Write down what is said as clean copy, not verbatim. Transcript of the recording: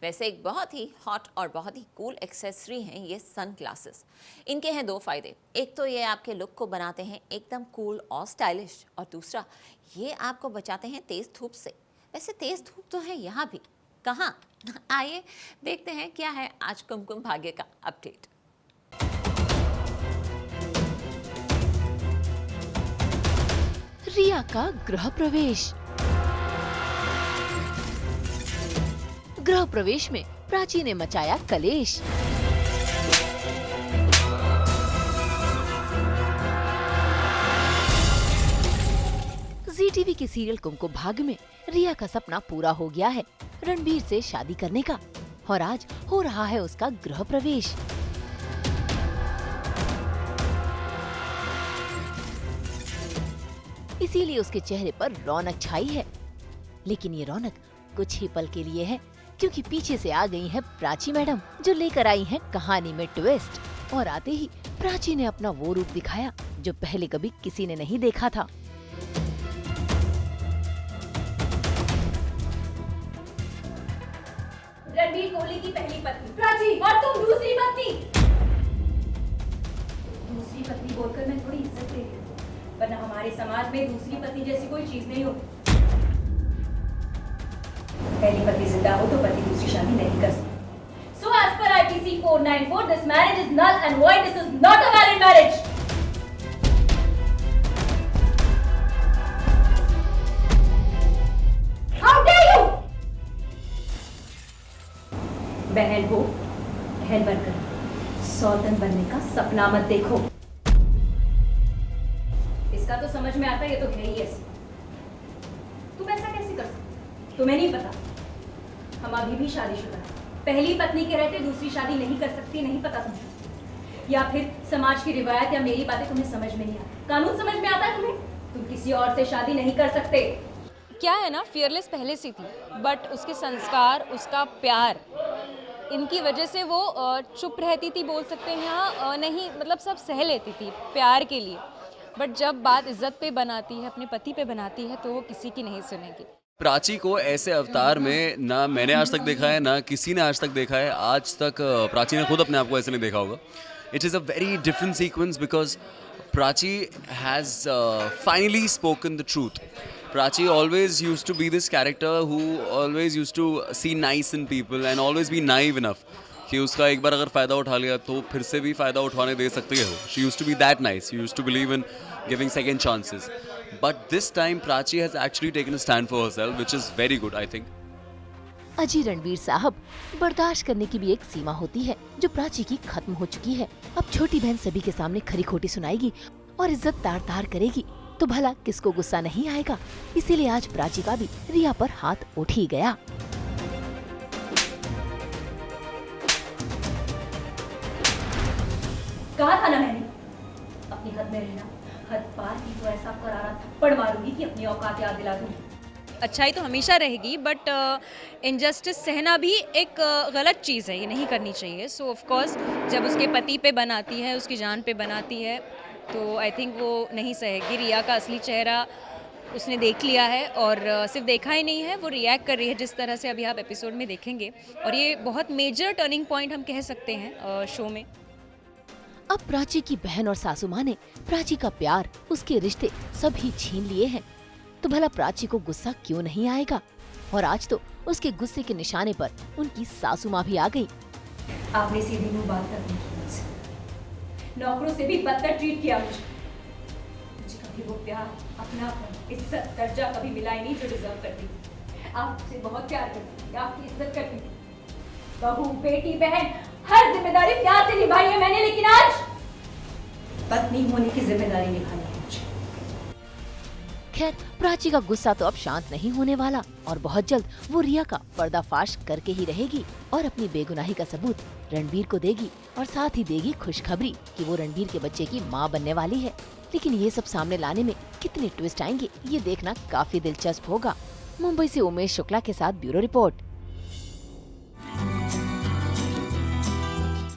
वैसे एक बहुत ही हॉट और बहुत ही कूल एक्सेसरी हैं ये सन ग्लासेस। इनके हैं दो फायदे। एक तो ये आपके लुक को बनाते हैं एकदम कूल और स्टाइलिश, और दूसरा ये आपको बचाते हैं तेज धूप से। वैसे तेज धूप तो है यहाँ भी, कहाँ? आइए देखते हैं क्या है आज कुमकुम भाग्य का अपडेट। रिया का गृह प्रवेश। गृह प्रवेश में प्राची ने मचाया कलेश। जी टीवी के सीरियल कुमकुम भाग्य में रिया का सपना पूरा हो गया है रणबीर से शादी करने का, और आज हो रहा है उसका गृह प्रवेश। इसीलिए उसके चेहरे पर रौनक छाई है, लेकिन ये रौनक कुछ ही पल के लिए है, क्योंकि पीछे से आ गई है प्राची मैडम, जो लेकर आई हैं कहानी में ट्विस्ट। और आते ही प्राची ने अपना वो रूप दिखाया जो पहले कभी किसी ने नहीं देखा था। रणबीर कोहली की पहली पत्नी प्राची, और तुम दूसरी पत्नी। दूसरी पत्नी बोलकर मैं थोड़ी इज्जत दे रही हूँ, वरना हमारे समाज में दूसरी पत्नी जैसी कोई चीज नहीं होती। पहली पत्नी जिंदा हो तो पति दूसरी शादी नहीं कर सकता। So as per IPC 494, this marriage is null and void. This is not a valid marriage. How dare you? बहन हो, बहन बनकर सौतन बनने का सपना मत देखो। इसका तो समझ में आता है, ये तो है ही ऐसे। तुम ऐसा कैसे कर सकते? तुम्हें नहीं पता, हम अभी भी शादीशुदा हैं। पहली पत्नी के रहते दूसरी शादी नहीं कर सकती, नहीं पता तुम्हें? या फिर समाज की रिवायत या मेरी बातें तुम्हें समझ में नहीं आती? कानून समझ में आता है तुम्हें? तुम किसी और से शादी नहीं कर सकते। क्या है ना, फियरलेस पहले से थी, बट उसके संस्कार, उसका प्यार, इनकी वजह से वो चुप रहती थी, बोल सकते हैं, या नहीं, मतलब सब सह लेती थी प्यार के लिए। बट जब बात इज्जत पे बनाती है, अपने पति पे बनाती है, तो वो किसी की नहीं सुनेगी। प्राची को ऐसे अवतार में ना मैंने आज तक देखा है, ना किसी ने आज तक देखा है। आज तक प्राची ने खुद अपने आप को ऐसे नहीं देखा होगा। It is a very different sequence because Prachi has finally spoken the truth. Prachi always used to be this character who always used to see nice in people and always be naive enough कि उसका एक बार अगर फ़ायदा उठा लिया तो फिर से भी फ़ायदा उठाने दे सकती है वो. She used to be that nice. She used to believe in giving second chances. But this time Prachi has actually taken a stand for herself, which is very good, I think. अजी रणवीर साहब, बर्दाश्त करने की भी एक सीमा होती है जो प्राची की खत्म हो चुकी है। अब छोटी बहन सभी के सामने खरी खोटी सुनाएगी और इज्जत तार तार करेगी, तो भला किसको गुस्सा नहीं आएगा। इसीलिए आज प्राची का भी रिया पर हाथ उठ ही गया। कहा था ना मैंने, अपनी हद में रहना। हद पार की तो ऐसा करारा थप्पड़ मारूंगी कि अपनी औकात याद दिला दूंगी। अच्छाई तो हमेशा रहेगी, बट इनजस्टिस सहना भी एक गलत चीज़ है, ये नहीं करनी चाहिए। सो ऑफ कोर्स जब उसके पति पे बनाती है, उसकी जान पे बनाती है, तो आई थिंक वो नहीं सहेगी। रिया का असली चेहरा उसने देख लिया है, और सिर्फ देखा ही नहीं है, वो रिएक्ट कर रही है जिस तरह से अभी आप एपिसोड में देखेंगे। और ये बहुत मेजर टर्निंग पॉइंट हम कह सकते हैं शो में। अब प्राची की बहन और सासू माँ ने प्राची का प्यार, उसके रिश्ते सभी छीन लिए हैं, तो भला प्राची को गुस्सा क्यों नहीं आएगा। और आज तो उसके गुस्से के निशाने पर उनकी सासू माँ भी आ गई। आपने सीधी मुंह बात करने की मुझसे, नौकरों से भी बदतर ट्रीट किया मुझे। मुझे कभी वो प्यार, अपनापन, इज्जत, दर्जा कभी मिला ही नहीं जो डिजर्व करती थी। आपसे बहुत प्यार करती थी, आपकी इज्जत करती थी। बहू, बेटी, बहन, हर जिम्मेदारी प्यार से निभाई है मैंने, लेकिन आज पत्नी होने की जिम्मेदारी निभानी है मुझे। खैर, प्राची का गुस्सा तो अब शांत नहीं होने वाला, और बहुत जल्द वो रिया का पर्दाफाश करके ही रहेगी और अपनी बेगुनाही का सबूत रणबीर को देगी, और साथ ही देगी खुशखबरी कि वो रणबीर के बच्चे की माँ बनने वाली है। लेकिन ये सब सामने लाने में कितने ट्विस्ट आएंगे, ये देखना काफी दिलचस्प होगा। मुंबई से उमेश शुक्ला के साथ ब्यूरो रिपोर्ट।